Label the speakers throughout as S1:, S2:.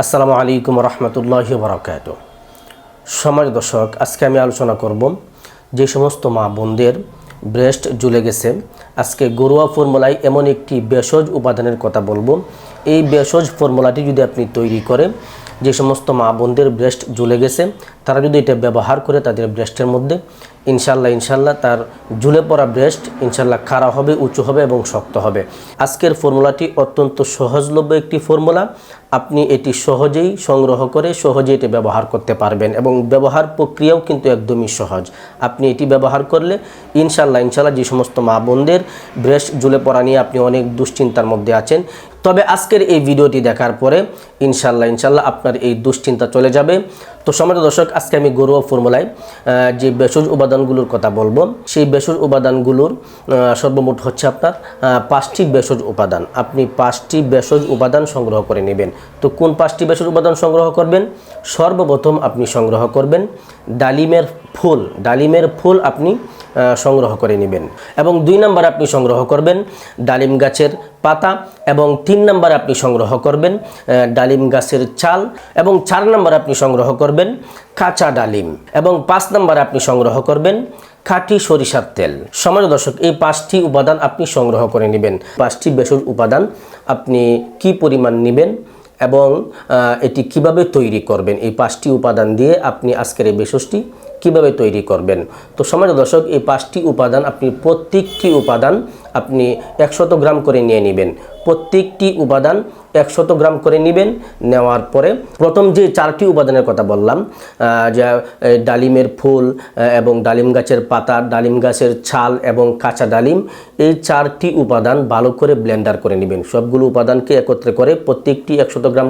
S1: আসসালামু আলাইকুম রহমতুল্লাহি বারাকাতু। সমাজ দর্শক, আজকে আমি আলোচনা করব যে সমস্ত মা বোনদের ব্রেস্ট ঝুলে গেছে। আজকে ঘরোয়া ফর্মুলায় এমন একটি ভেষজ উপাদানের কথা বলবো। এই ভেষজ ফর্মুলাটি যদি আপনি তৈরি করে যে সমস্ত মা বোনদের ব্রেস্ট ঝুলে গেছে তারা যদি এটা ব্যবহার করে তাদের ব্রেস্টের মধ্যে ইনশাল্লাহ তার ঝুলে পড়া ব্রেস্ট ইনশাল্লাহ খাড়া হবে, উঁচু হবে এবং শক্ত হবে। আজকের ফর্মুলাটি অত্যন্ত সহজলভ্য একটি ফর্মুলা। আপনি এটি সহজেই সংগ্রহ করে সহজেই এটি ব্যবহার করতে পারবেন এবং ব্যবহার প্রক্রিয়াও কিন্তু একদমই সহজ। আপনি এটি ব্যবহার করলে ইনশাল্লাহ যে সমস্ত মা বোনদের ব্রেস্ট ঝুলে পড়া নিয়ে আপনি অনেক দুশ্চিন্তার মধ্যে আছেন, তবে আজকের এই ভিডিওটি দেখার পরে ইনশাল্লাহ আপনার এই দুশ্চিন্তা চলে যাবে। তো সম্মানিত দর্শক, আজকে আমি ঘরোয়া ফর্মুলায় যে ভেষজ উপাদানগুলোর কথা বলবো, সেই ভেষজ উপাদানগুলোর সর্বমোট হচ্ছে আপনার 5টি ভেষজ উপাদান। আপনি 5টি ভেষজ উপাদান সংগ্রহ করে নেবেন। তো কোন 5টি ভেষজ উপাদান সংগ্রহ করবেন? সর্বপ্রথম আপনি সংগ্রহ করবেন ডালিমের ফুল আপনি সংগ্রহ করে নেবেন এবং 2 নম্বরে আপনি সংগ্রহ করবেন ডালিম গাছের পাতা এবং 3 নম্বরে আপনি সংগ্রহ করবেন ডালিম গাছের ছাল এবং 4 নম্বরে আপনি সংগ্রহ করবেন কাঁচা ডালিম এবং 5 নম্বরে আপনি সংগ্রহ করবেন খাঁটি সরিষার তেল। সম্মানিত দর্শক, এই 5টি উপাদান আপনি সংগ্রহ করে নেবেন। 5টি ভেষজ উপাদান আপনি কি পরিমাণ নেবেন এবং এটি কিভাবে তৈরি করবেন, এই 5টি উপাদান দিয়ে আপনি আজকের এই ভেষজটি কিভাবে তৈরি করবেন। তো সম্মানিত দর্শক, এই 5টি উপাদান আপনি প্রত্যেকটি উপাদান আপনি 100 গ্রাম করে নিয়ে নেবেন। প্রত্যেকটি উপাদান 100 গ্রাম করে নেবেন। নেওয়ার পরে প্রথম যে 4টি উপাদানের কথা বললাম, যা ডালিমের ফুল এবং ডালিম গাছের পাতা, ডালিম গাছের ছাল এবং কাঁচা ডালিম, এই 4টি উপাদান ভালো করে ব্লেন্ডার করে নেবেন। সবগুলো উপাদানকে একত্রে করে প্রত্যেকটি 100 গ্রাম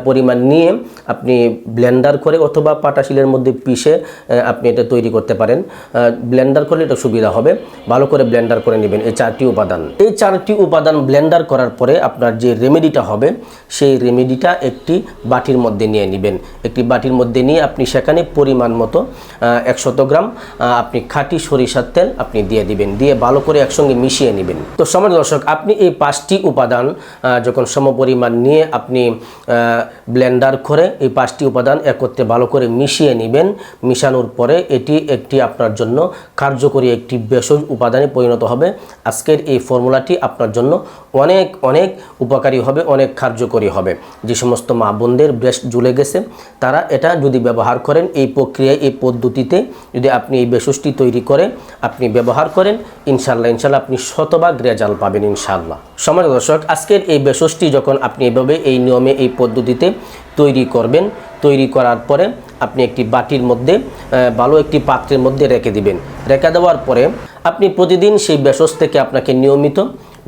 S1: পরিমাণ নিয়ে আপনি ব্লেন্ডার করে অথবা পাটাশিলের মধ্যে পিষে আপনি এটা তৈরি করতে পারেন। ব্লেন্ডার করলে এটা সুবিধা হবে। ভালো করে ব্লেন্ডার করে নেবেন এই 4টি উপাদান। এই 4টি উপাদান ব্লেন্ডার করার পরে আপনার যে রেমেডিটা হবে, সেই রেমেডিটা একটি বাটির মধ্যে নিয়ে নেবেন। একটি বাটির মধ্যে নিয়ে আপনি সেখানে পরিমাণ মতো 100 গ্রাম আপনি খাঁটি সরিষার তেল আপনি দিয়ে দিবেন। দিয়ে ভালো করে একসঙ্গে মিশিয়ে নেবেন। তো সম্মানিত দর্শক, আপনি এই 5টি উপাদান যখন সমপরিমাণ নিয়ে আপনি ব্লেন্ডার করে এই 5টি উপাদান একত্রে ভালো করে মিশিয়ে নেবেন। মিশানোর পরে এটি একটি আপনার জন্য কার্যকরী একটি ভেষজ উপাদানে পরিণত হবে। আজকের এই ফর্মুলাটি আপনার জন্য অনেক উপকারী হবে, অনেক কার্যকরী হবে। যে সমস্ত মা বোনদের ব্রেস্ট ঝুলে গেছে তারা এটা যদি ব্যবহার করেন, এই প্রক্রিয়ায় এই পদ্ধতিতে যদি আপনি এই ভেষজটি তৈরি করে আপনি ব্যবহার করেন, ইনশাল্লাহ আপনি শতভাগ রেজাল্ট পাবেন ইনশাল্লাহ। সম্মানিত দর্শক, আজকের এই ভেষজটি যখন আপনি এভাবে এই নিয়মে এই পদ্ধতিতে তৈরি করবেন, তৈরি করার পরে আপনি একটি বাটির মধ্যে ভালো একটি পাত্রের মধ্যে রেখে দিবেন। রেখে দেওয়ার পরে আপনি প্রতিদিন সেই ভেষজ থেকে আপনাকে নিয়মিত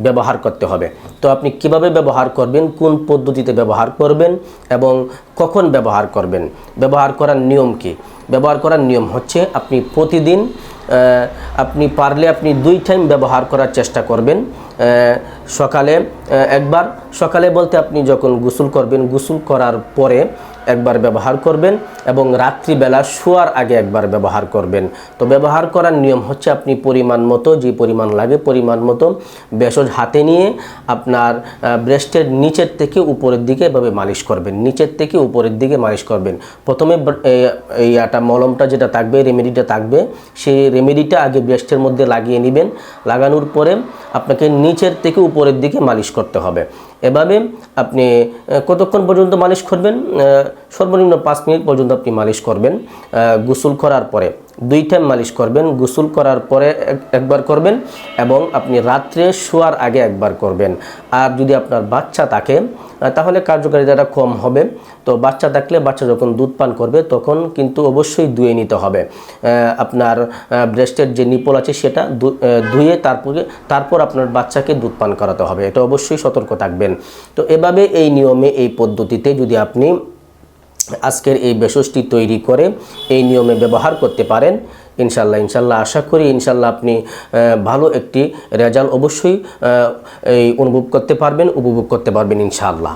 S1: ব্যবহার করতে হবে। তো আপনি কিভাবে ব্যবহার করবেন, কোন পদ্ধতিতে ব্যবহার করবেন এবং কখন ব্যবহার করবেন, ব্যবহার করার নিয়ম কি? ব্যবহার করার নিয়ম হচ্ছে আপনি প্রতিদিন আপনি পারলে আপনি 2 টাইম ব্যবহার করার চেষ্টা করবেন। সকালে একবার, সকালে বলতে আপনি যখন গোসল করবেন, গোসল করার পরে একবার ব্যবহার করবেন এবং রাত্রিবেলা শোয়ার আগে একবার ব্যবহার করবেন। তো ব্যবহার করার নিয়ম হচ্ছে আপনি পরিমাণ মতো, যে পরিমাণ লাগে পরিমাণ মতো ভেষজ হাতে নিয়ে আপনার ব্রেস্টের নিচের থেকে উপরের দিকে এভাবে মালিশ করবেন। নিচের থেকে উপরের দিকে মালিশ করবেন। প্রথমে এই মলমটা যেটা থাকবে, রেমেডিটা থাকবে, সেই রেমেডিটা আগে ব্রেস্টের মধ্যে লাগিয়ে নেবেন। লাগানোর পরে আপনাকে নিচের থেকে উপরের দিকে মালিশ করতে হবে। এভাবে আপনি কতক্ষণ পর্যন্ত মালিশ করবেন? সর্বনিম্ন 5 মিনিট পর্যন্ত আপনি মালিশ করবেন। গোসল করার পরে 2 টাইম মালিশ করবেন। গোসল করার পরে একবার করবেন এবং আপনি রাত্রে শোয়ার আগে একবার করবেন। আর যদি আপনার বাচ্চা থাকে তাহলে কার্যকারিতাটা কম হবে। তো বাচ্চা থাকলে বাচ্চা যখন দুধ পান করবে তখন কিন্তু অবশ্যই ধুয়ে নিতে হবে। আপনার ব্রেস্টের যে নিপল আছে সেটা ধুয়ে তারপর আপনার বাচ্চাকে দুধ পান করাতে হবে। এটা অবশ্যই সতর্ক থাকবেন। তো এভাবে এই নিয়মে এই পদ্ধতিতে যদি আপনি আজকের এই ভেষজটি তৈরি করে এই নিয়মে ব্যবহার করতে পারেন, ইনশাল্লাহ আশা করি আপনি ভালো একটি রেজাল্ট অবশ্যই উপভোগ করতে পারবেন ইনশাল্লাহ।